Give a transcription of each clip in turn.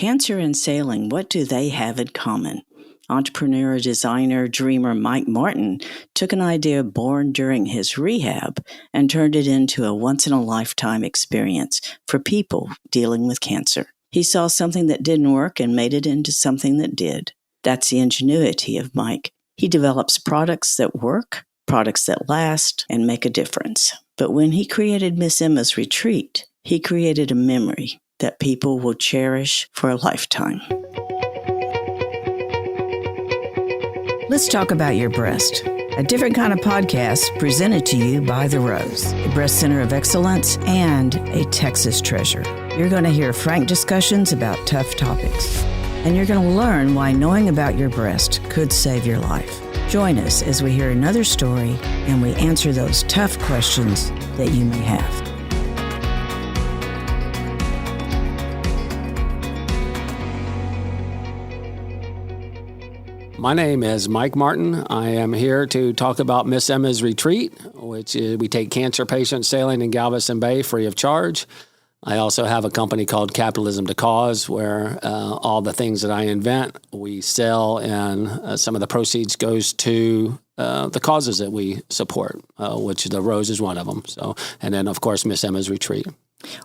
Cancer and sailing, what do they have in common? Entrepreneur, designer, dreamer Mike Martin took an idea born during his rehab and turned it into a once-in-a-lifetime experience for people dealing with cancer. He saw something that didn't work and made it into something that did. That's the ingenuity of Mike. He develops products that work, products that last, and make a difference. But when he created Miss Emma's Retreat, he created a memory that people will cherish for a lifetime. Let's talk about your breast. A different kind of podcast presented to you by The Rose, a breast center of excellence and a Texas treasure. You're going to hear frank discussions about tough topics, and you're going to learn why knowing about your breast could save your life. Join us as we hear another story and we answer those tough questions that you may have. My name is Mike Martin. I am here to talk about Miss Emma's Retreat, which we take cancer patients sailing in Galveston Bay free of charge. I also have a company called Capitalism to Cause, where all the things that I invent, we sell, and some of the proceeds goes to the causes that we support, which the Rose is one of them. So, and then, of course, Miss Emma's Retreat.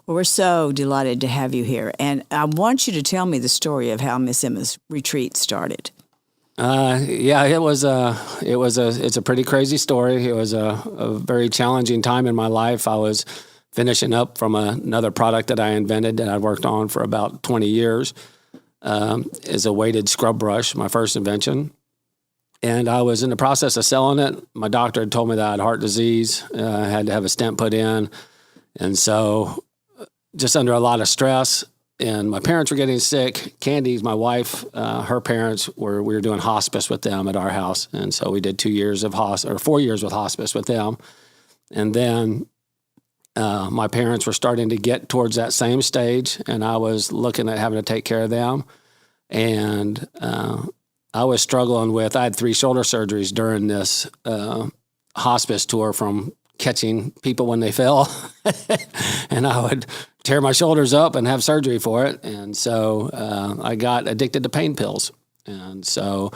Well, we're so delighted to have you here. And I want you to tell me the story of how Miss Emma's Retreat started. It's a pretty crazy story. It was a very challenging time in my life. I was finishing up from another product that I invented that I worked on for about 20 years. Is a weighted scrub brush, my first invention. And I was in the process of selling it. My doctor had told me that I had heart disease. I had to have a stent put in. And so just under a lot of stress, and my parents were getting sick. Candy's my wife, her parents we were doing hospice with them at our house. And so we did 4 years with hospice with them. And then my parents were starting to get towards that same stage, and I was looking at having to take care of them. And I was struggling I had 3 shoulder surgeries during this hospice tour from catching people when they fell. And I would tear my shoulders up and have surgery for it. And so I got addicted to pain pills. And so,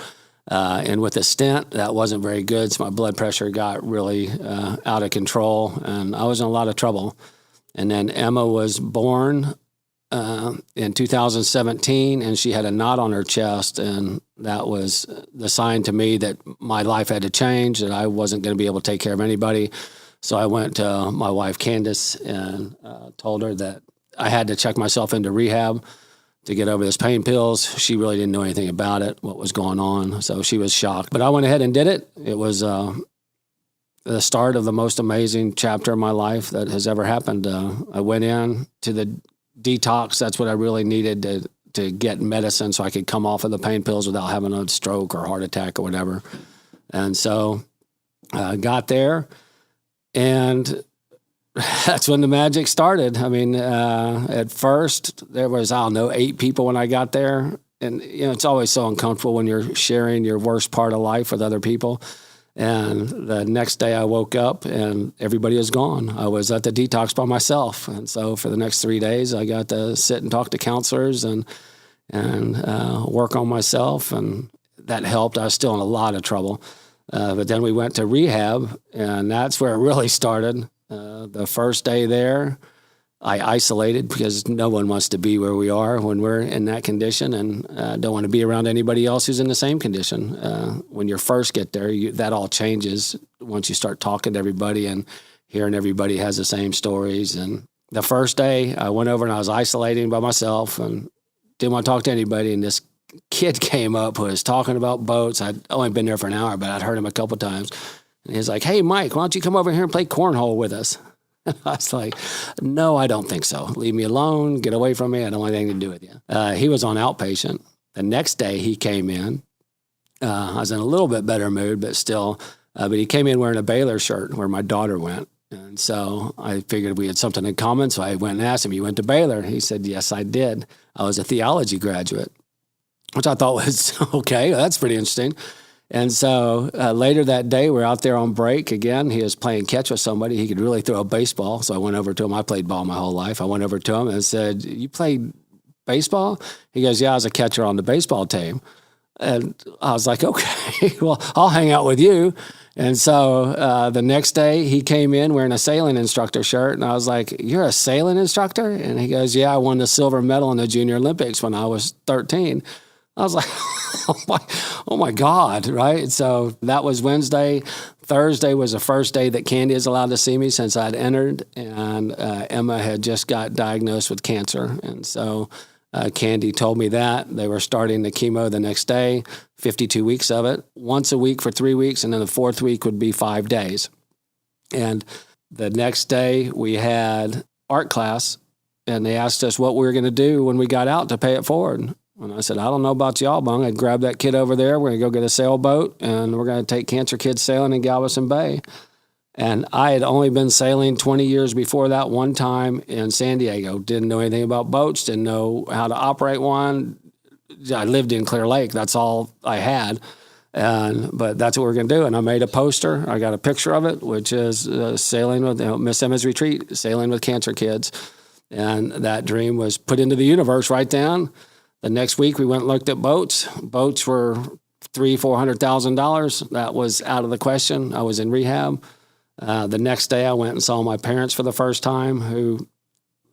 and with a stent, that wasn't very good. So my blood pressure got really out of control, and I was in a lot of trouble. And then Emma was born in 2017, and she had a knot on her chest. And that was the sign to me that my life had to change, that I wasn't going to be able to take care of anybody. So I went to my wife, Candace, and told her that I had to check myself into rehab to get over this pain pills. She really didn't know anything about it, what was going on. So she was shocked. But I went ahead and did it. It was the start of the most amazing chapter of my life that has ever happened. I went in to the detox. That's what I really needed to get medicine so I could come off of the pain pills without having a stroke or heart attack or whatever. And so I got there. And that's when the magic started. I mean, at first there was, 8 people when I got there. And, it's always so uncomfortable when you're sharing your worst part of life with other people. And the next day I woke up and everybody was gone. I was at the detox by myself. And so for the next 3 days, I got to sit and talk to counselors and work on myself. And that helped. I was still in a lot of trouble. But then we went to rehab, and that's where it really started. The first day there, I isolated because no one wants to be where we are when we're in that condition, and don't want to be around anybody else who's in the same condition. When you first get there, that all changes once you start talking to everybody and hearing everybody has the same stories. And the first day, I went over and I was isolating by myself and didn't want to talk to anybody, and this kid came up who was talking about boats. I'd only been there for an hour, but I'd heard him a couple times. And he's like, "Hey, Mike, why don't you come over here and play cornhole with us?" And I was like, "No, I don't think so. Leave me alone. Get away from me. I don't want anything to do with you." He was on outpatient. The next day he came in. I was in a little bit better mood, but still. But he came in wearing a Baylor shirt where my daughter went. And so I figured we had something in common. So I went and asked him, "You went to Baylor?" He said, "Yes, I did. I was a theology graduate," which I thought was, okay, that's pretty interesting. And so later that day, we're out there on break again. He was playing catch with somebody. He could really throw a baseball. So I went over to him. I played ball my whole life. I went over to him and said, "You played baseball? He goes, yeah, I was a catcher on the baseball team. And I was like, okay, well, I'll hang out with you. And so the next day he came in wearing a sailing instructor shirt. And I was like, you're a sailing instructor? And he goes, yeah, I won the silver medal in the Junior Olympics when I was 13. I was like, oh my God, right? So that was Wednesday. Thursday was the first day that Candy is allowed to see me since I'd entered. And Emma had just got diagnosed with cancer. And so Candy told me that. They were starting the chemo the next day, 52 weeks of it, once a week for 3 weeks, and then the fourth week would be 5 days. And the next day we had art class, and they asked us what we were going to do when we got out to pay it forward. And I said, I don't know about y'all, but I'm going to grab that kid over there. We're going to go get a sailboat, and we're going to take cancer kids sailing in Galveston Bay. And I had only been sailing 20 years before that, one time in San Diego. Didn't know anything about boats, didn't know how to operate one. I lived in Clear Lake. That's all I had. But that's what we're going to do. And I made a poster. I got a picture of it, which is sailing with Miss Emma's Retreat, sailing with cancer kids. And that dream was put into the universe right down. The next week we went and looked at boats. Boats were $300,000-$400,000. That was out of the question. I was in rehab. The next day I went and saw my parents for the first time, who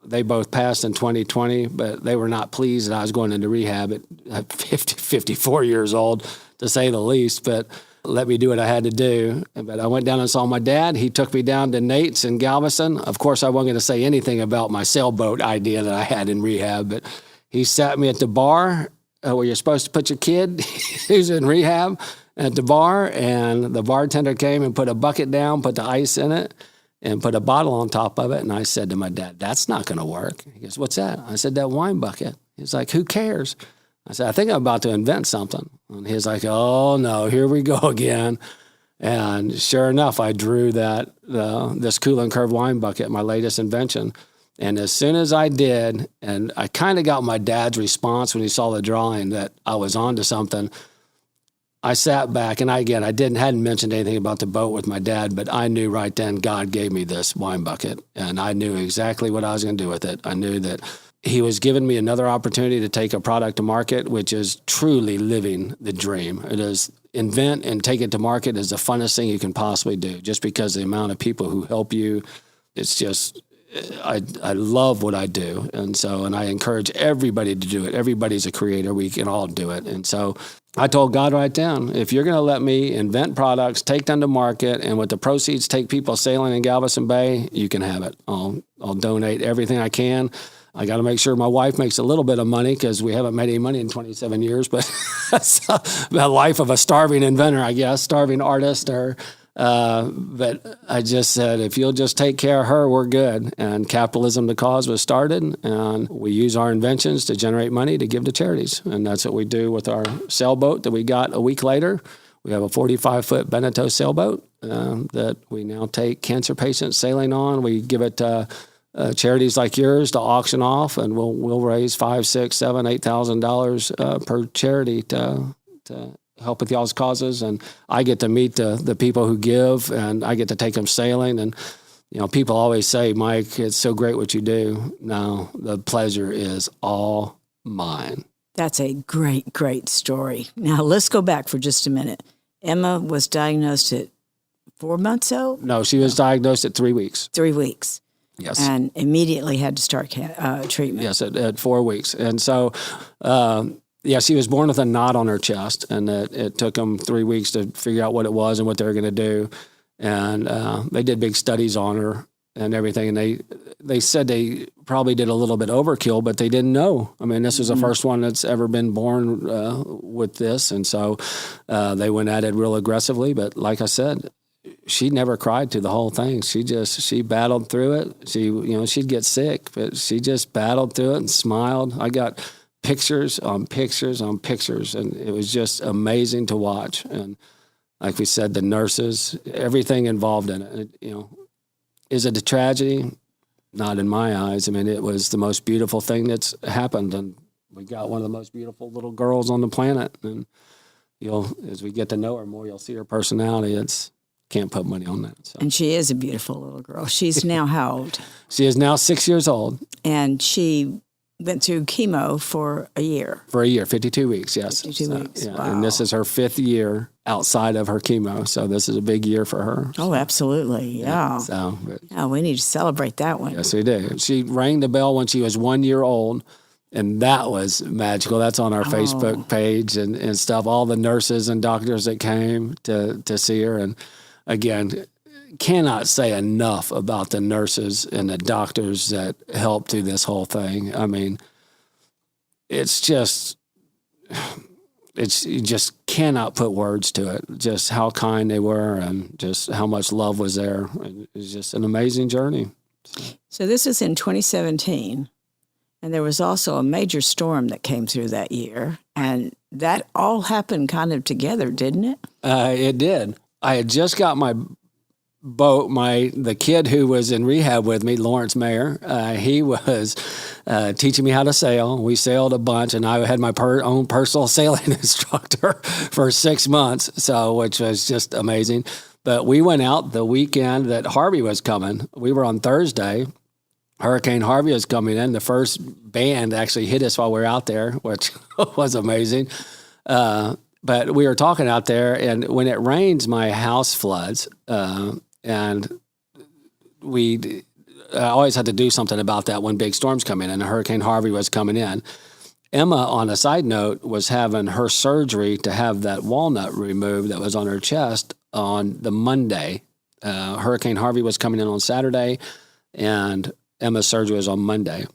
they both passed in 2020, but they were not pleased that I was going into rehab at 54 years old, to say the least, but let me do what I had to do. But I went down and saw my dad. He took me down to Nate's in Galveston. Of course, I wasn't going to say anything about my sailboat idea that I had in rehab, but he sat me at the bar where you're supposed to put your kid who's in rehab at the bar, and the bartender came and put a bucket down, put the ice in it, and put a bottle on top of it. And I said to my dad, that's not going to work. He goes, what's that? I said, that wine bucket. He's like, who cares? I said, I think I'm about to invent something. And he's like, oh, no, here we go again. And sure enough, I drew this Cool and Curve wine bucket, my latest invention. And as soon as I did, and I kind of got my dad's response when he saw the drawing that I was onto something, I sat back, and hadn't mentioned anything about the boat with my dad, but I knew right then God gave me this wine bucket, and I knew exactly what I was going to do with it. I knew that he was giving me another opportunity to take a product to market, which is truly living the dream. It is invent and take it to market is the funnest thing you can possibly do, just because the amount of people who help you, it's just, I love what I do. And I encourage everybody to do it. Everybody's a creator. We can all do it. And so I told God right down, if you're going to let me invent products, take them to market, and with the proceeds, take people sailing in Galveston Bay, you can have it. I'll donate everything I can. I got to make sure my wife makes a little bit of money, because we haven't made any money in 27 years, but that's the life of a starving inventor, I guess, starving artist. But I just said, if you'll just take care of her, we're good. And Capitalism the Cause was started, and we use our inventions to generate money to give to charities. And that's what we do with our sailboat that we got a week later. We have a 45-foot Beneteau sailboat that we now take cancer patients sailing on. We give it to charities like yours to auction off, and we'll raise $5,000, $6,000, $7,000, $8,000 per charity to help with y'all's causes. And I get to meet the people who give, and I get to take them sailing. And people always say, Mike, it's so great what you do. No, the pleasure is all mine. That's a great, great story. Now let's go back for just a minute. Emma was diagnosed at 4 months old? No, she was diagnosed at 3 weeks. 3 weeks. Yes. And immediately had to start treatment. Yes, at 4 weeks. And so, she was born with a knot on her chest, and it took them 3 weeks to figure out what it was and what they were going to do. And they did big studies on her and everything. And they said they probably did a little bit overkill, but they didn't know. I mean, this was the first one that's ever been born with this. And so they went at it real aggressively. But like I said, she never cried through the whole thing. She battled through it. She'd get sick, but she just battled through it and smiled. I got pictures on pictures on pictures, and it was just amazing to watch. And like we said, the nurses, everything involved in it. Is it a tragedy? Not in my eyes. I mean, it was the most beautiful thing that's happened, and we got one of the most beautiful little girls on the planet. And as we get to know her more, you'll see her personality. Can't put money on that. So. And she is a beautiful little girl. She's now how old? She is now 6 years old. And she went through chemo for a year. For a year, 52 weeks, yes. 52 weeks, Yeah. wow. And this is her 5th year outside of her chemo, so this is a big year for her. Oh, absolutely, yeah. We need to celebrate that one. Yes, we do. She rang the bell when she was 1 year old, and that was magical. That's on our Facebook page and stuff. All the nurses and doctors that came to see her. And again, cannot say enough about the nurses and the doctors that helped through this whole thing. I mean, it's just, you just cannot put words to it. Just how kind they were and just how much love was there. It was just an amazing journey. So this is in 2017, and there was also a major storm that came through that year, and that all happened kind of together, didn't it? It did. I had just got my boat. The kid who was in rehab with me, Lawrence Mayer, he was teaching me how to sail. We sailed a bunch, and I had my own personal sailing instructor for 6 months, which was just amazing. But we went out the weekend that Harvey was coming. We were on Thursday. Hurricane Harvey was coming in. The first band actually hit us while we were out there, which was amazing. But we were talking out there, and when it rains, my house floods. And I always had to do something about that when big storms come in, and Hurricane Harvey was coming in. Emma, on a side note, was having her surgery to have that walnut removed that was on her chest on the Monday. Hurricane Harvey was coming in on Saturday, and Emma's surgery was on Monday.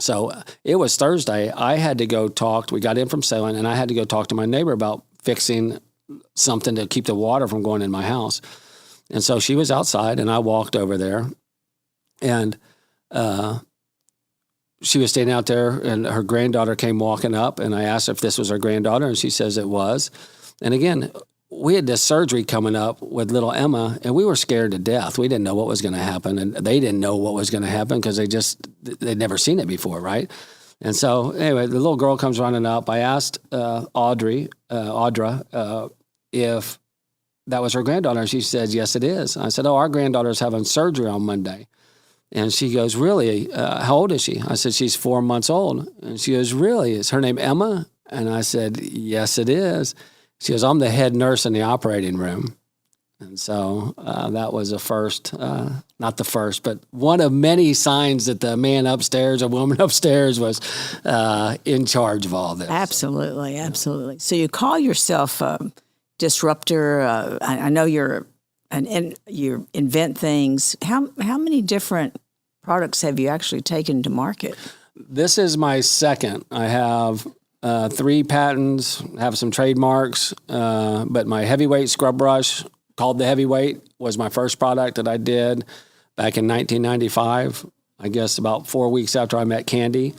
So it was Thursday. I had to go talk. We got in from sailing, and I had to go talk to my neighbor about fixing something to keep the water from going in my house. And so she was outside, and I walked over there, and she was standing out there, and her granddaughter came walking up, and I asked her if this was her granddaughter, and she says it was. And again, we had this surgery coming up with little Emma, and we were scared to death. We didn't know what was going to happen, and they didn't know what was going to happen because they'd never seen it before, right? And so anyway, the little girl comes running up. I asked Audra, if that was her granddaughter. She said, yes, it is. I said, our granddaughter's having surgery on Monday. And she goes, really? How old is she? I said, she's 4 months old. And she goes, really? Is her name Emma? And I said, yes, it is. She goes, I'm the head nurse in the operating room. And so that was a first, not the first, but one of many signs that the man upstairs or woman upstairs was in charge of all this. Absolutely, absolutely. So you call yourself a disruptor. I know you invent things. How many different products have you actually taken to market? This is my second. I have 3 patents, have some trademarks, but my heavyweight scrub brush, called the Heavyweight, was my first product that I did back in 1995, I guess about 4 weeks after I met Candy.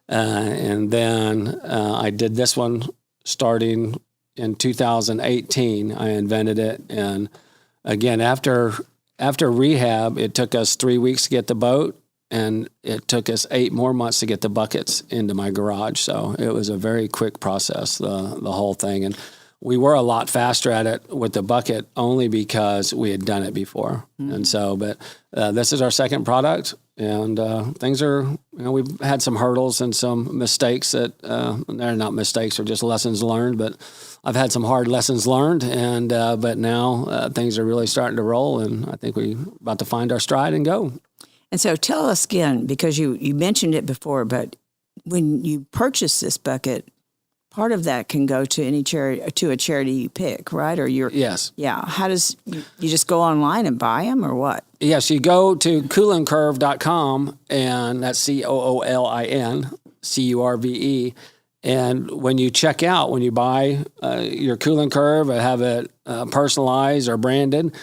And then I did this one starting in 2018. I invented it. And again, after rehab, it took us 3 weeks to get the boat, and it took us 8 more months to get the buckets into my garage. So it was a very quick process, the whole thing. And we were a lot faster at it with the bucket only because we had done it before. Mm-hmm. And so, but this is our second product, and things are, we've had some hurdles and some mistakes that, they're not mistakes, they're just lessons learned, but I've had some hard lessons learned, and but now things are really starting to roll, and I think we're about to find our stride and go. And so tell us again, because you mentioned it before, but when you purchase this bucket, part of that can go to any charity, to a charity you pick, right? Or yes. Yeah. How does you just go online and buy them, or what? Yes, you go to coolinCurve.com, and that's COOLINCURVE. And when you check out, when you buy your Coolin Curve, have it personalized or branded,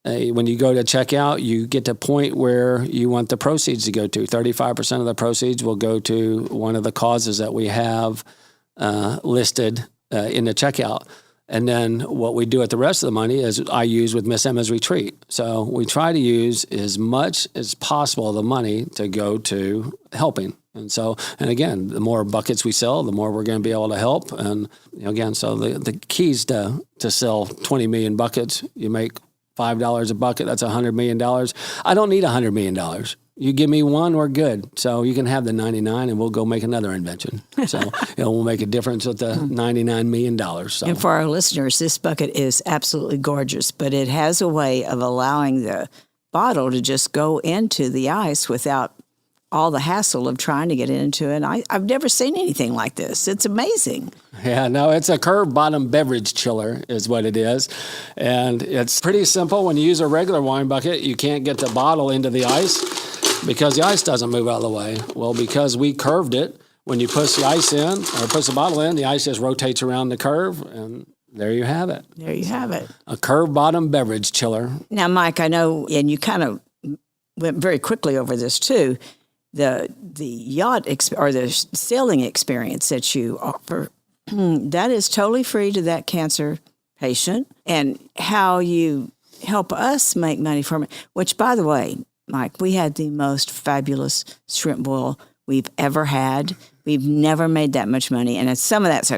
when you go to checkout, you get to point where you want the proceeds to go to. 35% of the proceeds will go to one of the causes that we have listed in the checkout. And then what we do with the rest of the money is I use with Miss Emma's retreat. So we try to use as much as possible of the money to go to helping. And so, and again, the more buckets we sell, the more we're going to be able to help. And again, so the keys to sell 20 million buckets, you make $5 a bucket, that's $100 million. I don't need $100 million. You give me one, we're good. So you can have the 99 and we'll go make another invention. So we'll make a difference with the $99 million. So. And for our listeners, this bucket is absolutely gorgeous, but it has a way of allowing the bottle to just go into the ice without all the hassle of trying to get into it. I've never seen anything like this. It's amazing. Yeah, no, it's a curved bottom beverage chiller is what it is. And it's pretty simple. When you use a regular wine bucket, you can't get the bottle into the ice because the ice doesn't move out of the way. Well, because we curved it, when you push the ice in or push the bottle in, the ice just rotates around the curve, and there you have it. There you have it. A curved bottom beverage chiller. Now, Mike, I know, and you kind of went very quickly over this too, the yacht or the sailing experience that you offer, that is totally free to that cancer patient, and how you help us make money from it, which, by the way, Mike, we had the most fabulous shrimp boil we've ever had. We've never made that much money, and some of that's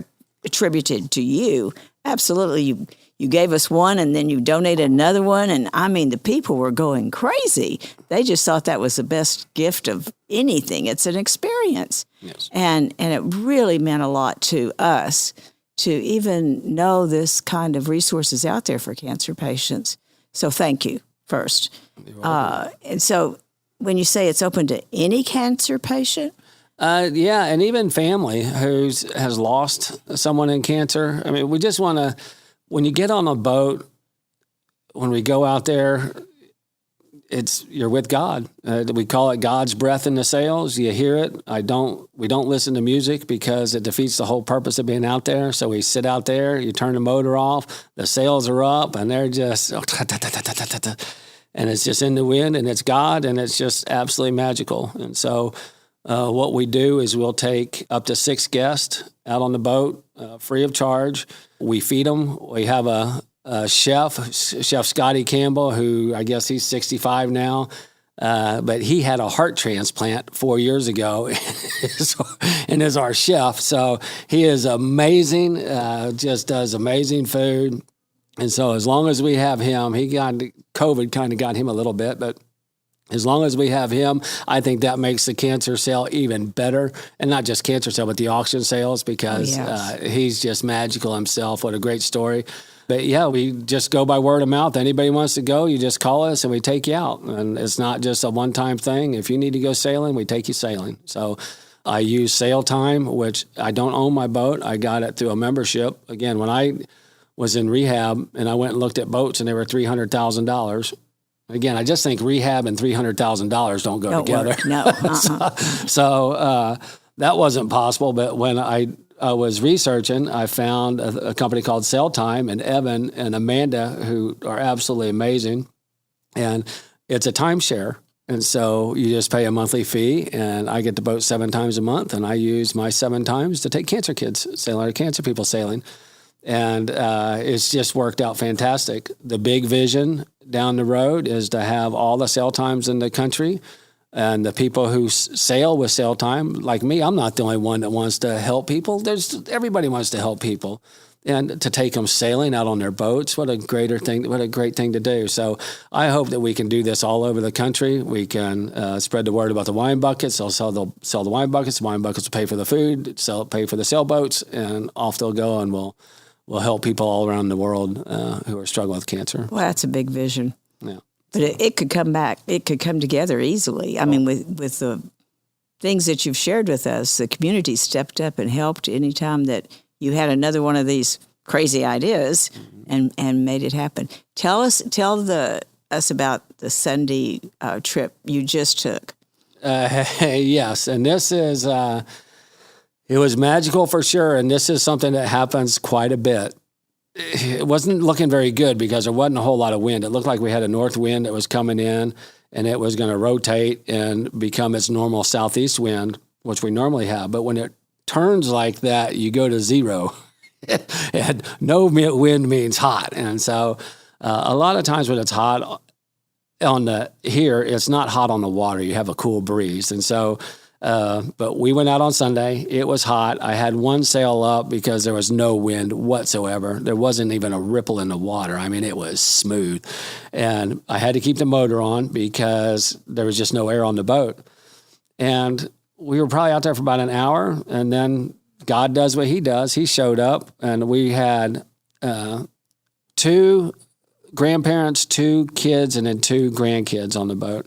attributed to you. Absolutely. You gave us one, and then you donated another one. And I mean, the people were going crazy. They just thought that was the best gift of anything. It's an experience. Yes. And it really meant a lot to us to even know this kind of resources out there for cancer patients. So thank you first. And so when you say it's open to any cancer patient? Yeah, and even family who has lost someone in cancer. I mean, we just want to, when you get on a boat, when we go out there, you're with God. We call it God's breath in the sails. You hear it. We don't listen to music because it defeats the whole purpose of being out there. So we sit out there, you turn the motor off, the sails are up, and they're just, and it's just in the wind, and it's God, and it's just absolutely magical. And so what we do is we'll take up to 6 guests out on the boat, free of charge. We feed them. We have a Chef Scotty Campbell, who I guess he's 65 now, but he had a heart transplant 4 years ago and is our chef. So he is amazing, just does amazing food. And so as long as we have him, COVID kind of got him a little bit, but as long as we have him, I think that makes the cancer sale even better. And not just cancer sale, but the auction sales, because he's just magical himself. What a great story. But yeah, we just go by word of mouth. Anybody wants to go, you just call us and we take you out. And it's not just a one-time thing. If you need to go sailing, we take you sailing. So I use Sail Time, which I don't own my boat. I got it through a membership. Again, when I was in rehab and I went and looked at boats and they were $300,000. Again, I just think rehab and $300,000 don't go together. Work. No. So that wasn't possible. But when I was researching, I found a company called Sail Time, and Evan and Amanda, who are absolutely amazing. And it's a timeshare. And so you just pay a monthly fee, and I get the boat 7 times a month, and I use my 7 times to take cancer kids sailing or cancer people sailing. And it's just worked out fantastic. The big vision down the road is to have all the sail times in the country, and the people who sail with Sail Time, like me, I'm not the only one that wants to help people. Everybody wants to help people, and to take them sailing out on their boats. What a great thing to do. So I hope that we can do this all over the country. We can spread the word about the wine buckets. They'll sell the wine buckets. The wine buckets will pay for the food, pay for the sailboats, and off they'll go, and we'll help people all around the world who are struggling with cancer. Well, that's a big vision. Yeah. But it could come back. It could come together easily. I mean, with the things that you've shared with us, the community stepped up and helped anytime that you had another one of these crazy ideas and made it happen. Tell us about the Sunday trip you just took. Yes, and this is... it was magical for sure, and this is something that happens quite a bit. It wasn't looking very good because there wasn't a whole lot of wind. It looked like we had a north wind that was coming in, and it was going to rotate and become its normal southeast wind, which we normally have. But when it turns like that, you go to zero. And no wind means hot. And so a lot of times when it's hot here, it's not hot on the water. You have a cool breeze. And so But we went out on Sunday. It was hot. I had one sail up because there was no wind whatsoever. There wasn't even a ripple in the water. I mean, it was smooth. And I had to keep the motor on because there was just no air on the boat. And we were probably out there for about an hour, and then God does what he does. He showed up, and we had 2 grandparents, 2 kids, and then 2 grandkids on the boat.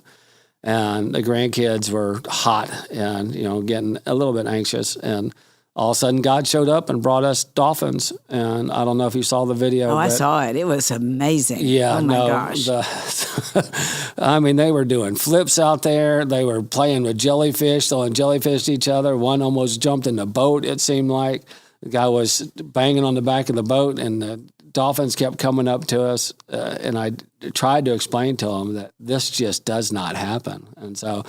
And the grandkids were hot and, getting a little bit anxious. And all of a sudden, God showed up and brought us dolphins. And I don't know if you saw the video. Oh, I saw it. It was amazing. Yeah. Oh, my gosh. I mean, they were doing flips out there. They were playing with jellyfish, throwing jellyfish to each other. One almost jumped in the boat, it seemed like. The guy was banging on the back of the boat, and the dolphins kept coming up to us. And I tried to explain to them that this just does not happen. And so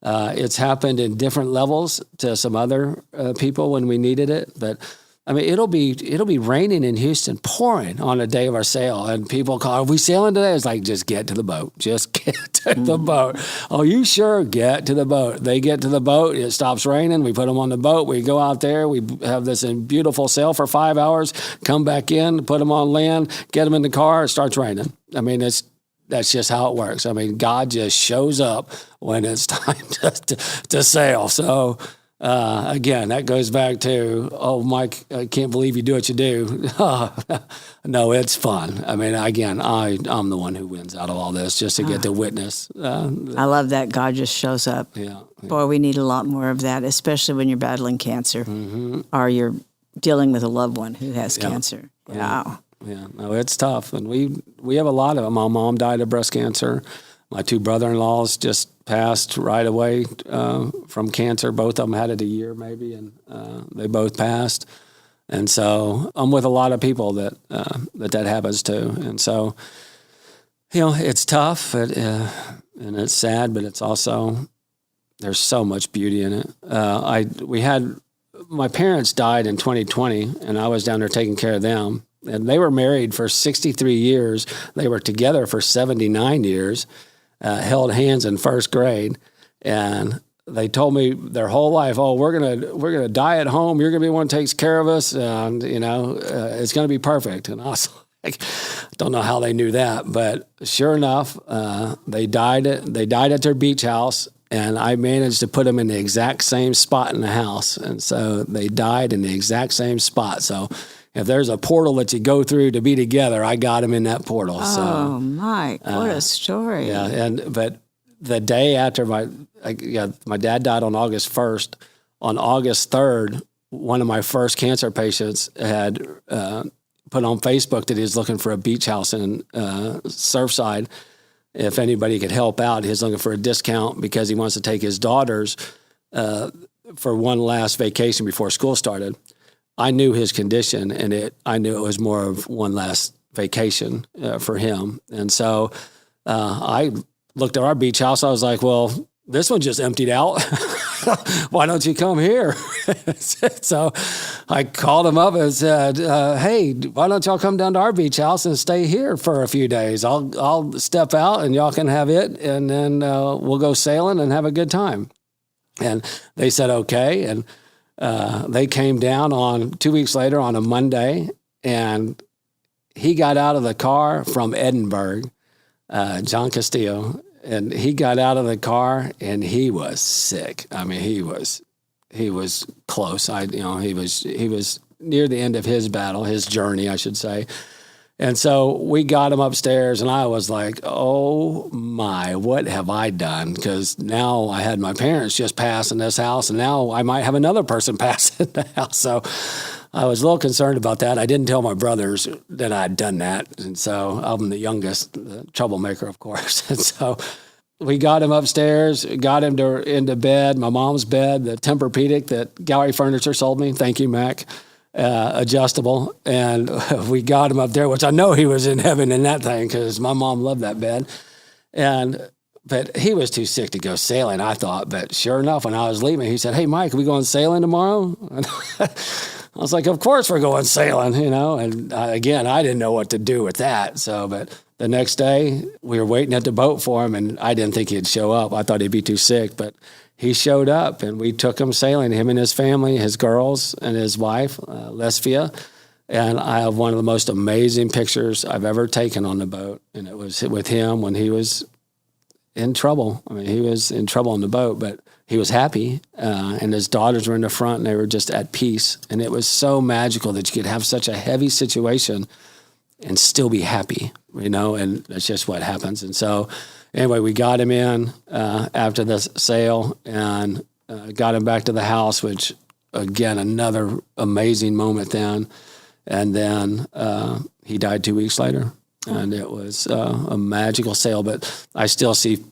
it's happened in different levels to some other people when we needed it. But I mean, it'll be raining in Houston, pouring on a day of our sail, and people call, "Are we sailing today?" It's like, just get to the boat. Just get to the boat. Oh, you sure? Get to the boat. They get to the boat. It stops raining. We put them on the boat. We go out there. We have this beautiful sail for 5 hours. Come back in, put them on land, get them in the car. It starts raining. I mean, that's just how it works. I mean, God just shows up when it's time to sail. So. Again, that goes back to, oh, Mike, I can't believe you do what you do. No, it's fun. I mean, again, I'm the one who wins out of all this just to get to witness. I love that God just shows up. Yeah. Boy, we need a lot more of that, especially when you're battling cancer or you're dealing with a loved one who has cancer. Wow. Yeah, no, it's tough. And we have a lot of it. My mom died of breast cancer. My 2 brother-in-laws just passed right away from cancer. Both of them had it a year maybe, and they both passed. And so I'm with a lot of people that happens to. And so, it's tough and it's sad, but it's also, there's so much beauty in it. My parents died in 2020, and I was down there taking care of them. And they were married for 63 years. They were together for 79 years. Held hands in first grade, and they told me their whole life, "Oh, we're gonna die at home. You're gonna be the one who takes care of us, and it's gonna be perfect." And I was like, don't know how they knew that, but sure enough, they died at their beach house, and I managed to put them in the exact same spot in the house, and so they died in the exact same spot. So. If there's a portal that you go through to be together, I got him in that portal. Oh, Mike, what a story. Yeah, but the day after my dad died on August 1st, on August 3rd, one of my first cancer patients had put on Facebook that he was looking for a beach house in Surfside. If anybody could help out, he was looking for a discount because he wants to take his daughters for one last vacation before school started. I knew his condition, and I knew it was more of one last vacation for him. And so I looked at our beach house. I was like, well, this one just emptied out. Why don't you come here? So I called him up and said, hey, why don't y'all come down to our beach house and stay here for a few days? I'll step out and y'all can have it, and then we'll go sailing and have a good time. And they said, okay. And they came down 2 weeks later on a Monday, and he got out of the car from Edinburgh, John Castillo, and he got out of the car and he was sick. I mean, he was close. He was near the end of his battle, his journey, I should say. And so we got him upstairs, and I was like, oh my, what have I done? Because now I had my parents just pass in this house, and now I might have another person pass in the house. So I was a little concerned about that. I didn't tell my brothers that I'd done that. And so I'm the youngest, the troublemaker, of course. And so we got him upstairs, got him into bed, my mom's bed, the Tempur-Pedic that Gallery Furniture sold me. Thank you, Mac. Adjustable, and we got him up there, which I know he was in heaven in that thing because my mom loved that bed. But he was too sick to go sailing, I thought. But sure enough, when I was leaving, he said, hey, Mike, are we going sailing tomorrow? And I was like, of course we're going sailing, And again, I didn't know what to do with that. But the next day, we were waiting at the boat for him, and I didn't think he'd show up. I thought he'd be too sick, but he showed up, and we took him sailing, him and his family, his girls and his wife, Lesvia. And I have one of the most amazing pictures I've ever taken on the boat. And it was with him when he was in trouble. I mean, he was in trouble on the boat, but he was happy. And his daughters were in the front, and they were just at peace. And it was so magical that you could have such a heavy situation and still be happy, and that's just what happens. And so anyway, we got him in after the sail and got him back to the house, which, again, another amazing moment then. And then he died 2 weeks later, and it was a magical sail. But I still see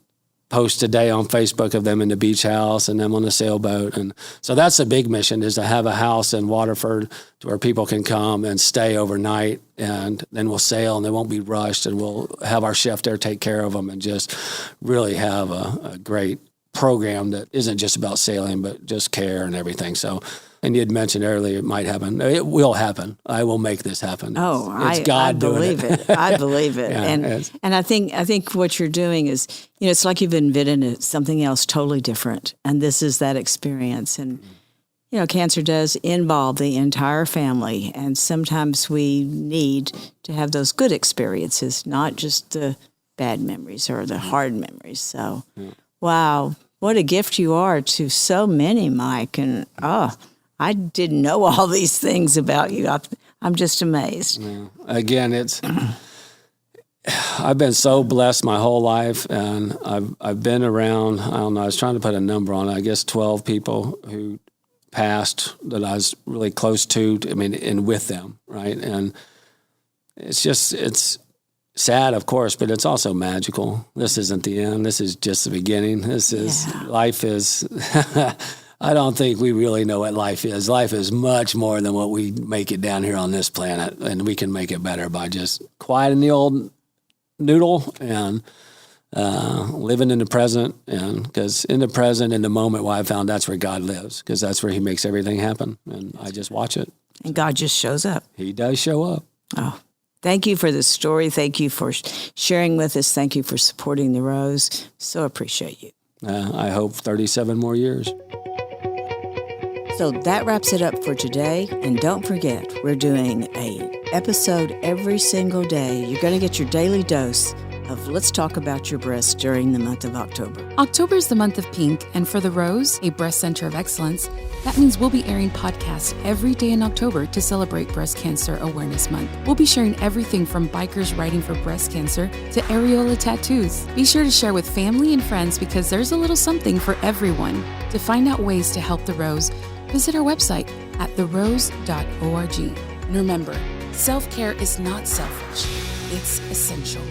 posts today on Facebook of them in the beach house and them on the sailboat. And so that's the big mission, is to have a house in Waterford to where people can come and stay overnight, and then we'll sail and they won't be rushed, and we'll have our chef there take care of them and just really have a great program that isn't just about sailing, but just care and everything. So, and you had mentioned earlier, it might happen. It will happen. I will make this happen. It's God I doing believe it. I believe it. Yeah, and I think what you're doing is, it's like you've invented something else totally different. And this is that experience. And, cancer does involve the entire family. And sometimes we need to have those good experiences, not just the bad memories or the hard memories. So, wow, what a gift you are to so many, Mike. And, I didn't know all these things about you. I'm just amazed. Yeah. Again, I've been so blessed my whole life, and I've been around, I don't know, I was trying to put a number on it, I guess 12 people who passed that I was really close to, and with them, right? And it's sad, of course, but it's also magical. This isn't the end. This is just the beginning. Life is... I don't think we really know what life is. Life is much more than what we make it down here on this planet, and we can make it better by just quieting the old noodle and living in the present. And because in the present, in the moment, I found that's where God lives, because that's where He makes everything happen, and I just watch it. And God just shows up. He does show up. Oh, thank you for the story. Thank you for sharing with us. Thank you for supporting the Rose. So appreciate you. I hope 37 more years. So that wraps it up for today. And don't forget, we're doing an episode every single day. You're going to get your daily dose of Let's Talk About Your Breasts during the month of October. October is the month of pink, and for the Rose, a breast center of excellence, that means we'll be airing podcasts every day in October to celebrate Breast Cancer Awareness Month. We'll be sharing everything from bikers writing for breast cancer to areola tattoos. Be sure to share with family and friends, because there's a little something for everyone. To find out ways to help the Rose, visit our website at therose.org. And remember, self-care is not selfish, it's essential.